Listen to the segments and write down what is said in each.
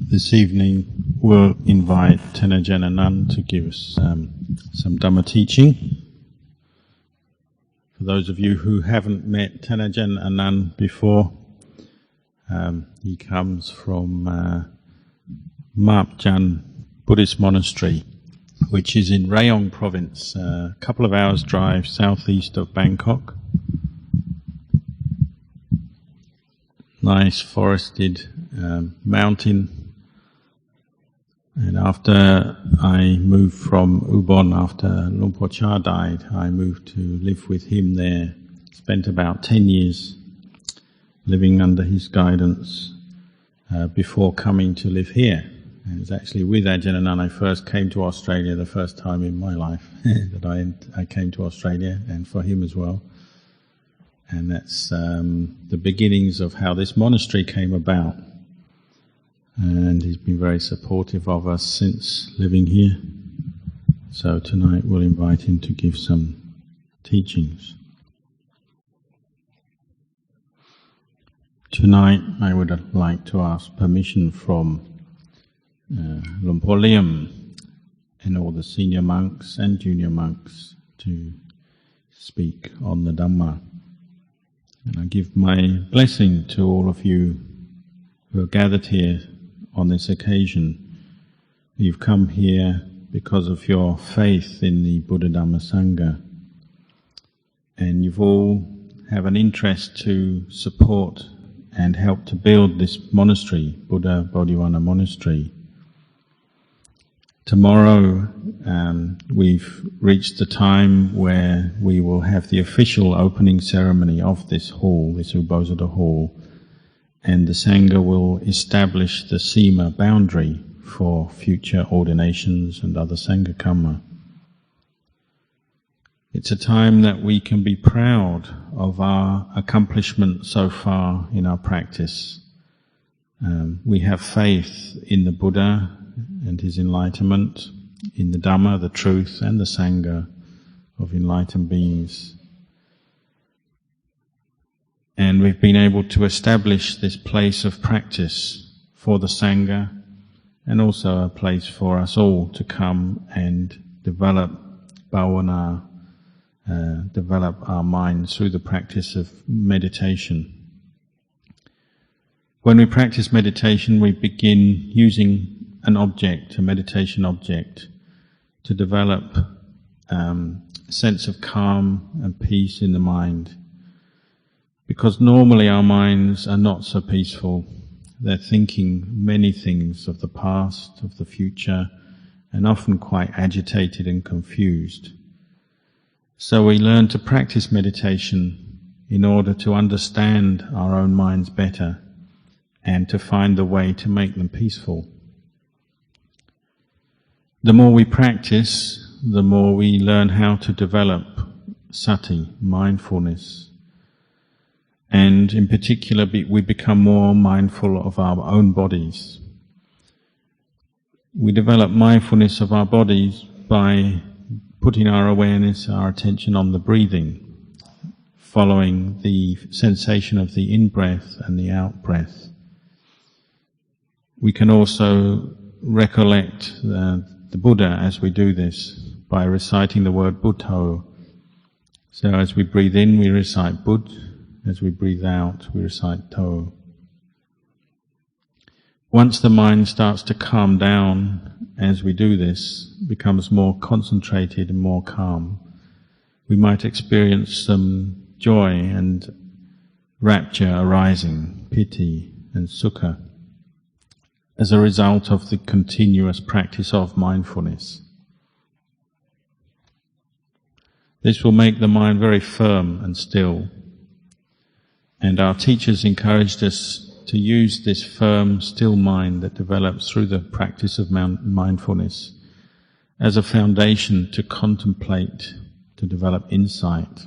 This evening we'll invite Ajahn Anan to give us some Dhamma teaching. For those of you who haven't met Ajahn Anan before, he comes from Marp Jan Buddhist Monastery, which is in Rayong province, a couple of hours drive southeast of Bangkok. Nice forested mountain. And after I moved from Ubon, after Luang Por Chah died, I moved to live with him there. Spent about 10 years living under his guidance before coming to live here. And it was actually with Ajahn Anan I first came to Australia, the first time in my life that I came to Australia, and for him as well. And that's the beginnings of how this monastery came about. And he's been very supportive of us since living here. So tonight we'll invite him to give some teachings. Tonight I would like to ask permission from Luang Por Liam and all the senior monks and junior monks to speak on the Dhamma. And I give my blessing to all of you who are gathered here on this occasion. You've come here because of your faith in the Buddha Dhamma Sangha, and you've all have an interest to support and help to build this monastery, Buddha Bodhivana Monastery. Tomorrow we've reached the time where we will have the official opening ceremony of this hall, this Ubosada Hall, and the Sangha will establish the Sima boundary for future ordinations and other Sangha Karma. It's a time that we can be proud of our accomplishment so far in our practice. We have faith in the Buddha and his enlightenment, in the Dhamma, the truth, and the Sangha of enlightened beings. And we've been able to establish this place of practice for the Sangha, and also a place for us all to come and develop bhavana, develop our minds through the practice of meditation. When we practice meditation, we begin using an object, a meditation object, to develop a sense of calm and peace in the mind. Because normally our minds are not so peaceful. They're thinking many things of the past, of the future, and often quite agitated and confused. So we learn to practice meditation in order to understand our own minds better and to find the way to make them peaceful. The more we practice, the more we learn how to develop sati, mindfulness. And in particular, we become more mindful of our own bodies. We develop mindfulness of our bodies by putting our awareness, our attention on the breathing, following the sensation of the in-breath and the out-breath. We can also recollect the Buddha as we do this by reciting the word Buddho. So as we breathe in, we recite Bud. As we breathe out, we recite To. Once the mind starts to calm down as we do this, becomes more concentrated and more calm, we might experience some joy and rapture arising, piti and sukha, as a result of the continuous practice of mindfulness. This will make the mind very firm and still. And our teachers encouraged us to use this firm, still mind that develops through the practice of mindfulness as a foundation to contemplate, to develop insight.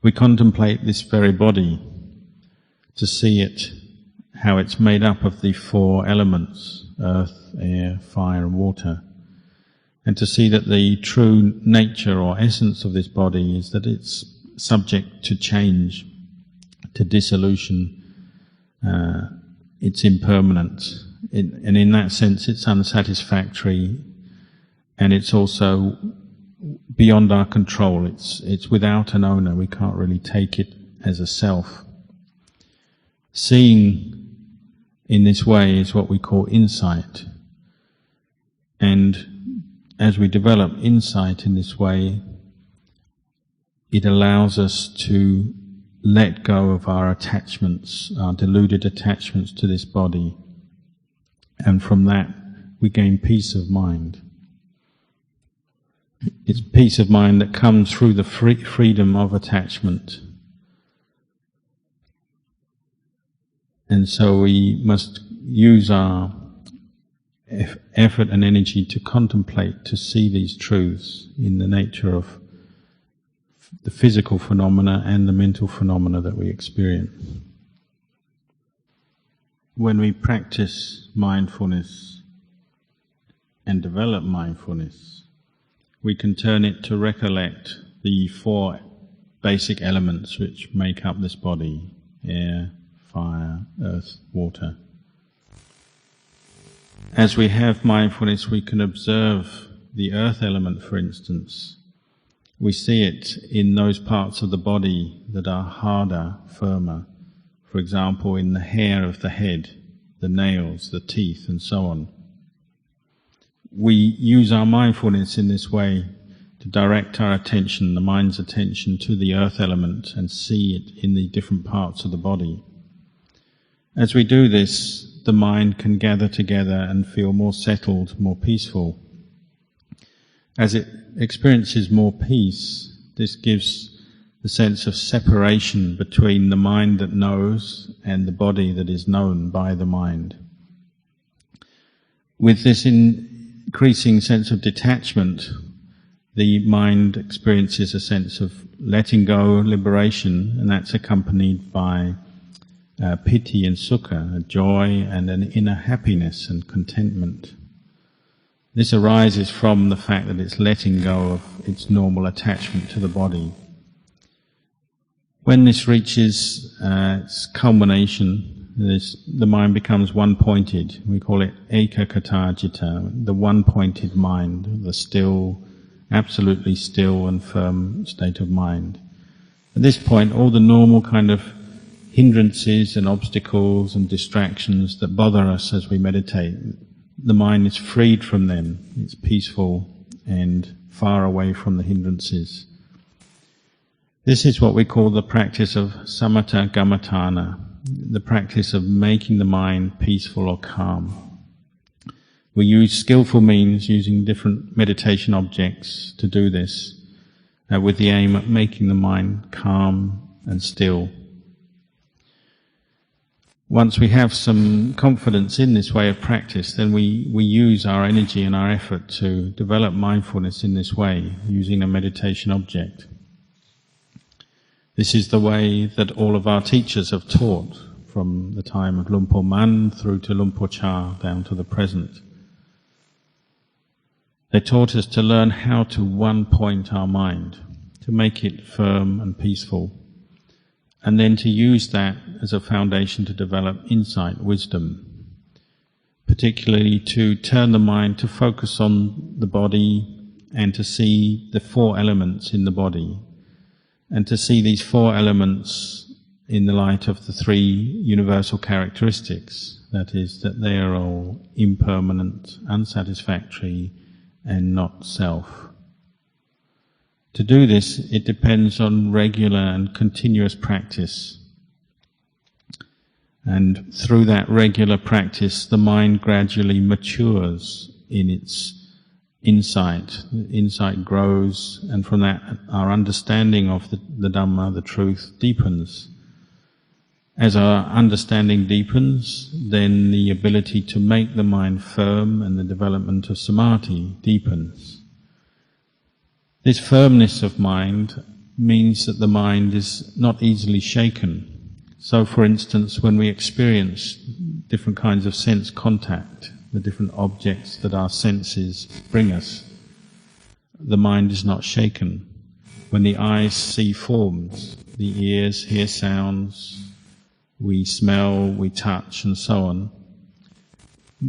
We contemplate this very body, to see it, how it's made up of the four elements, earth, air, fire and water, and to see that the true nature or essence of this body is that it's subject to change, to dissolution, it's impermanent, and in that sense it's unsatisfactory, and it's also beyond our control. It's without an owner. We can't really take it as a self. Seeing in this way is what we call insight. And as we develop insight in this way, it allows us to let go of our attachments, our deluded attachments to this body. And from that, we gain peace of mind. It's peace of mind that comes through the freedom of attachment. And so we must use our effort and energy to contemplate, to see these truths in the nature of the physical phenomena and the mental phenomena that we experience. When we practice mindfulness and develop mindfulness, we can turn it to recollect the four basic elements which make up this body: air, fire, earth, water. As we have mindfulness, we can observe the earth element, for instance. We see it in those parts of the body that are harder, firmer. For example, in the hair of the head, the nails, the teeth, and so on. We use our mindfulness in this way to direct our attention, the mind's attention, to the earth element and see it in the different parts of the body. As we do this, the mind can gather together and feel more settled, more peaceful. As it experiences more peace, this gives the sense of separation between the mind that knows and the body that is known by the mind. With this increasing sense of detachment, the mind experiences a sense of letting go, liberation, and that's accompanied by piti and sukha, a joy and an inner happiness and contentment. This arises from the fact that it's letting go of its normal attachment to the body. When this reaches its culmination, the mind becomes one-pointed. We call it ekakatājita, the one-pointed mind, the still, absolutely still and firm state of mind. At this point, all the normal kind of hindrances and obstacles and distractions that bother us as we meditate, the mind is freed from them. It's peaceful and far away from the hindrances. This is what we call the practice of samatha gammatthana, the practice of making the mind peaceful or calm. We use skillful means, using different meditation objects to do this, with the aim of making the mind calm and still. Once we have some confidence in this way of practice, then we use our energy and our effort to develop mindfulness in this way, using a meditation object. This is the way that all of our teachers have taught, from the time of Luang Por Man through to Luang Por Chah down to the present. They taught us to learn how to one-point our mind, to make it firm and peaceful, and then to use that as a foundation to develop insight, wisdom, particularly to turn the mind to focus on the body and to see the four elements in the body, and to see these four elements in the light of the three universal characteristics, that is, that they are all impermanent, unsatisfactory, and not self. To do this, it depends on regular and continuous practice. And through that regular practice, the mind gradually matures in its insight. Insight grows, and from that, our understanding of the Dhamma, the truth, deepens. As our understanding deepens, then the ability to make the mind firm and the development of samadhi deepens. This firmness of mind means that the mind is not easily shaken. So, for instance, when we experience different kinds of sense contact, the different objects that our senses bring us, the mind is not shaken. When the eyes see forms, the ears hear sounds, we smell, we touch, and so on,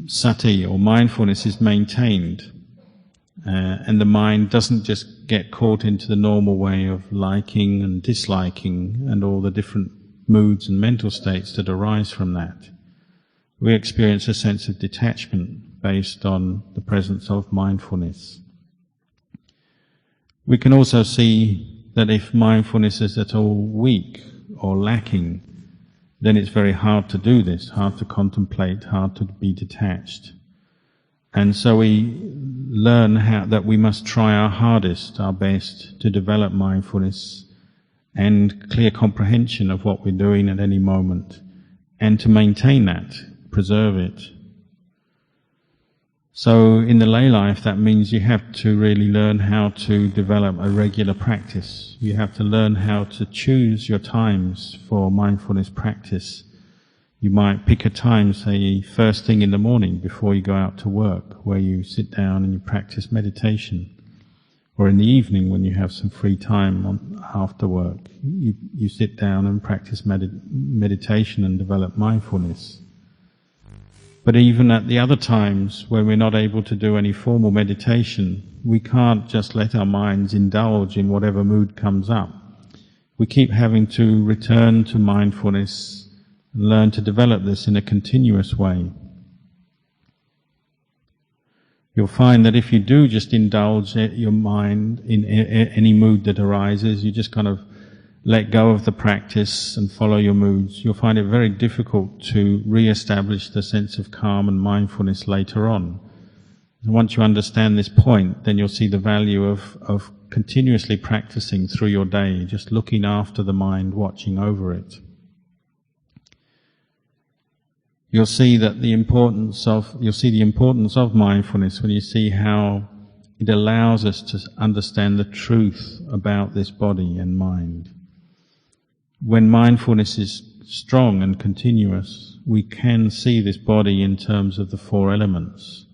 sati or mindfulness is maintained, and the mind doesn't just get caught into the normal way of liking and disliking and all the different moods and mental states that arise from that. We experience a sense of detachment based on the presence of mindfulness. We can also see that if mindfulness is at all weak or lacking, then it's very hard to do this, hard to contemplate, hard to be detached. And so we learn that we must try our hardest, our best, to develop mindfulness and clear comprehension of what we're doing at any moment, and to maintain that, preserve it. So in the lay life, that means you have to really learn how to develop a regular practice. You have to learn how to choose your times for mindfulness practice. You might pick a time, say, first thing in the morning before you go out to work, where you sit down and you practice meditation. Or in the evening when you have some free time after work, you sit down and practice meditation and develop mindfulness. But even at the other times when we're not able to do any formal meditation, we can't just let our minds indulge in whatever mood comes up. We keep having to return to mindfulness and learn to develop this in a continuous way. You'll find that if you do just indulge your mind in any mood that arises, you just kind of let go of the practice and follow your moods, you'll find it very difficult to re-establish the sense of calm and mindfulness later on. And once you understand this point, then you'll see the value of continuously practicing through your day, just looking after the mind, watching over it. You'll see the importance of mindfulness when you see how it allows us to understand the truth about this body and mind. When mindfulness is strong and continuous, we can see this body in terms of the four elements.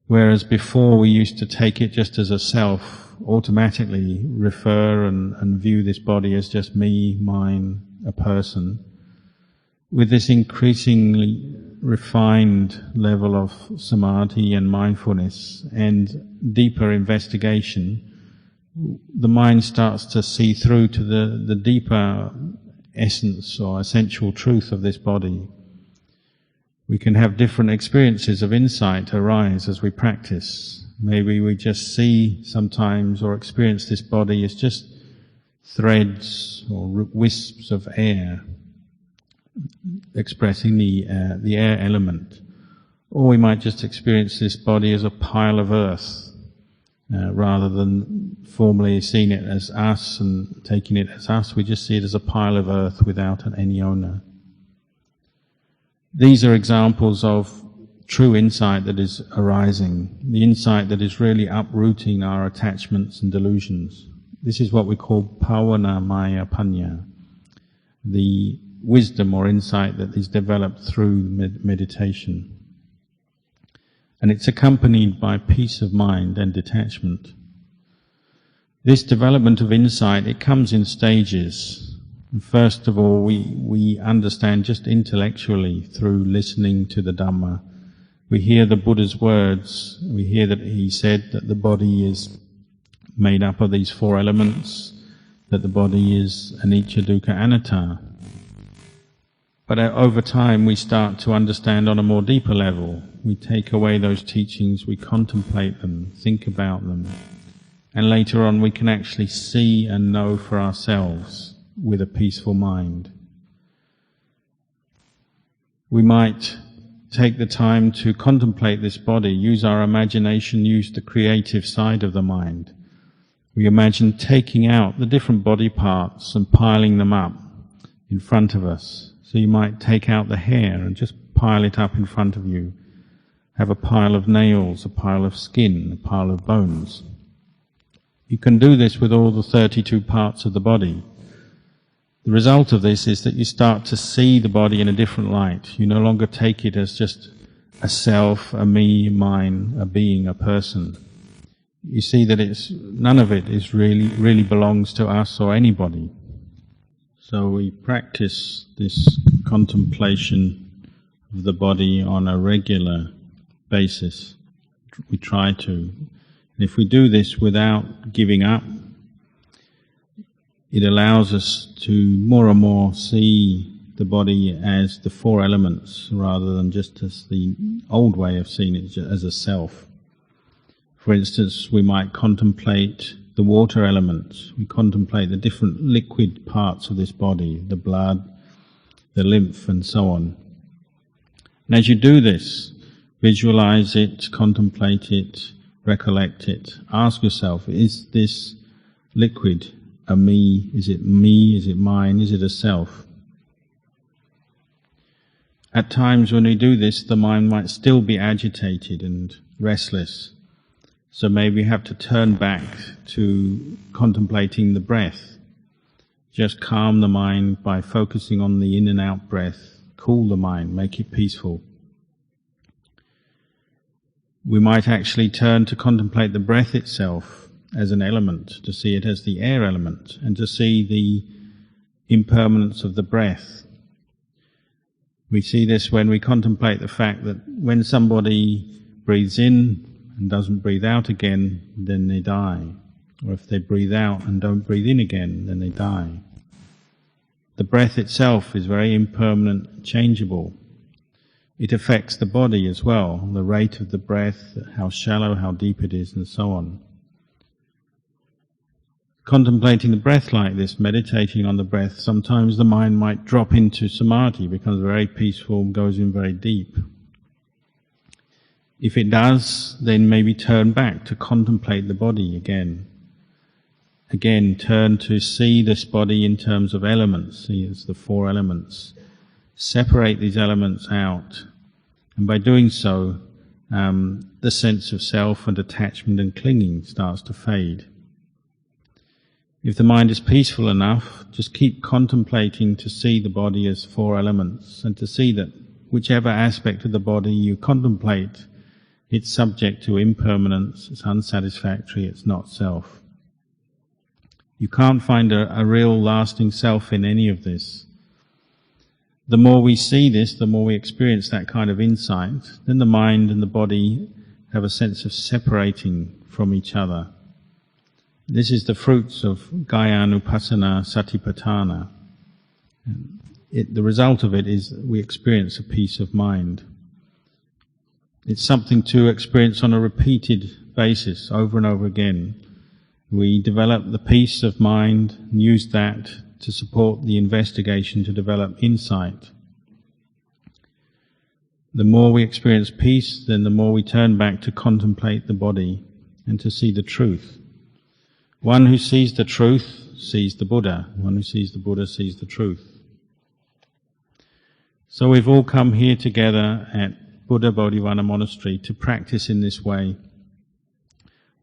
Whereas before we used to take it just as a self, automatically refer and view this body as just me, mine, a person. With this increasingly refined level of samadhi and mindfulness and deeper investigation, the mind starts to see through to the deeper essence or essential truth of this body. We can have different experiences of insight arise as we practice. Maybe we just see sometimes or experience this body as just threads or wisps of air, expressing the air element. Or we might just experience this body as a pile of earth, rather than formally seeing it as us and taking it as us. We just see it as a pile of earth without any owner. These are examples of true insight that is arising, the insight that is really uprooting our attachments and delusions. This is what we call pavana maya panya, the wisdom or insight that is developed through meditation. And it's accompanied by peace of mind and detachment. This development of insight, it comes in stages. First of all, we understand just intellectually through listening to the Dhamma. We hear the Buddha's words. We hear that he said that the body is made up of these four elements, that the body is anicca, dukkha, anatta. But over time we start to understand on a more deeper level. We take away those teachings, we contemplate them, think about them, and later on we can actually see and know for ourselves with a peaceful mind. We might take the time to contemplate this body, use our imagination, use the creative side of the mind. We imagine taking out the different body parts and piling them up in front of us. So you might take out the hair and just pile it up in front of you. Have a pile of nails, a pile of skin, a pile of bones. You can do this with all the 32 parts of the body. The result of this is that you start to see the body in a different light. You no longer take it as just a self, a me, mine, a being, a person. You see that none of it is really belongs to us or anybody. So we practice this contemplation of the body on a regular basis. We try to. And if we do this without giving up, it allows us to more and more see the body as the four elements rather than just as the old way of seeing it as a self. For instance, we might contemplate the water element. We contemplate the different liquid parts of this body, the blood, the lymph, and so on. And as you do this, visualize it, contemplate it, recollect it. Ask yourself, is this liquid a me? Is it me? Is it mine? Is it a self? At times when we do this, the mind might still be agitated and restless. So maybe we have to turn back to contemplating the breath. Just calm the mind by focusing on the in and out breath. Cool the mind, make it peaceful. We might actually turn to contemplate the breath itself as an element, to see it as the air element, and to see the impermanence of the breath. We see this when we contemplate the fact that when somebody breathes in and doesn't breathe out again, then they die. Or if they breathe out and don't breathe in again, then they die. The breath itself is very impermanent, changeable. It affects the body as well, the rate of the breath, how shallow, how deep it is, and so on. Contemplating the breath like this, meditating on the breath, sometimes the mind might drop into samadhi, becomes very peaceful, goes in very deep. If it does, then maybe turn back to contemplate the body again. Again, turn to see this body in terms of elements, see it's the four elements. Separate these elements out, and by doing so, the sense of self and attachment and clinging starts to fade. If the mind is peaceful enough, just keep contemplating to see the body as four elements, and to see that whichever aspect of the body you contemplate, it's subject to impermanence, it's unsatisfactory, it's not self. You can't find a real lasting self in any of this. The more we see this, the more we experience that kind of insight, then the mind and the body have a sense of separating from each other. This is the fruits of Gayanupassana Satipatthana. The result of it is that we experience a peace of mind. It's something to experience on a repeated basis, over and over again. We develop the peace of mind and use that to support the investigation to develop insight. The more we experience peace, then the more we turn back to contemplate the body and to see the truth. One who sees the truth sees the Buddha. One who sees the Buddha sees the truth. So we've all come here together at Buddha Bodhivana Monastery to practice in this way,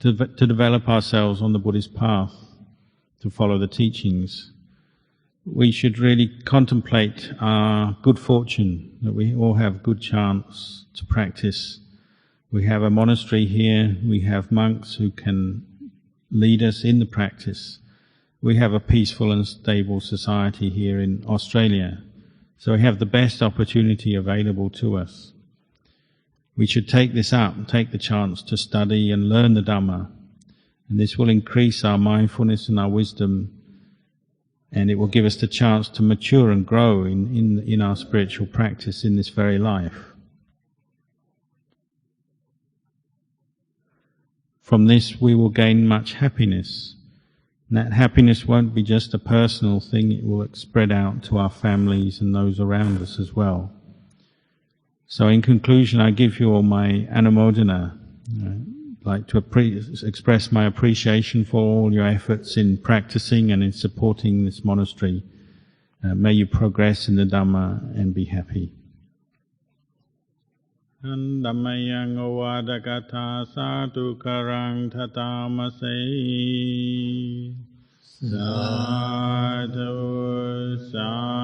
to develop ourselves on the Buddhist path, to follow the teachings. We should really contemplate our good fortune, that we all have good chance to practice. We have a monastery here, we have monks who can lead us in the practice. We have a peaceful and stable society here in Australia, so we have the best opportunity available to us. We should take this up, take the chance to study and learn the Dhamma, and this will increase our mindfulness and our wisdom, and it will give us the chance to mature and grow in our spiritual practice in this very life. From this we will gain much happiness. And that happiness won't be just a personal thing, it will spread out to our families and those around us as well. So in conclusion, I give you all my anumodana. I'd like to express my appreciation for all your efforts in practicing and in supporting this monastery. May you progress in the Dhamma and be happy. Dhammayang ovadakatha sadhu karang tatamase sadhu sadhu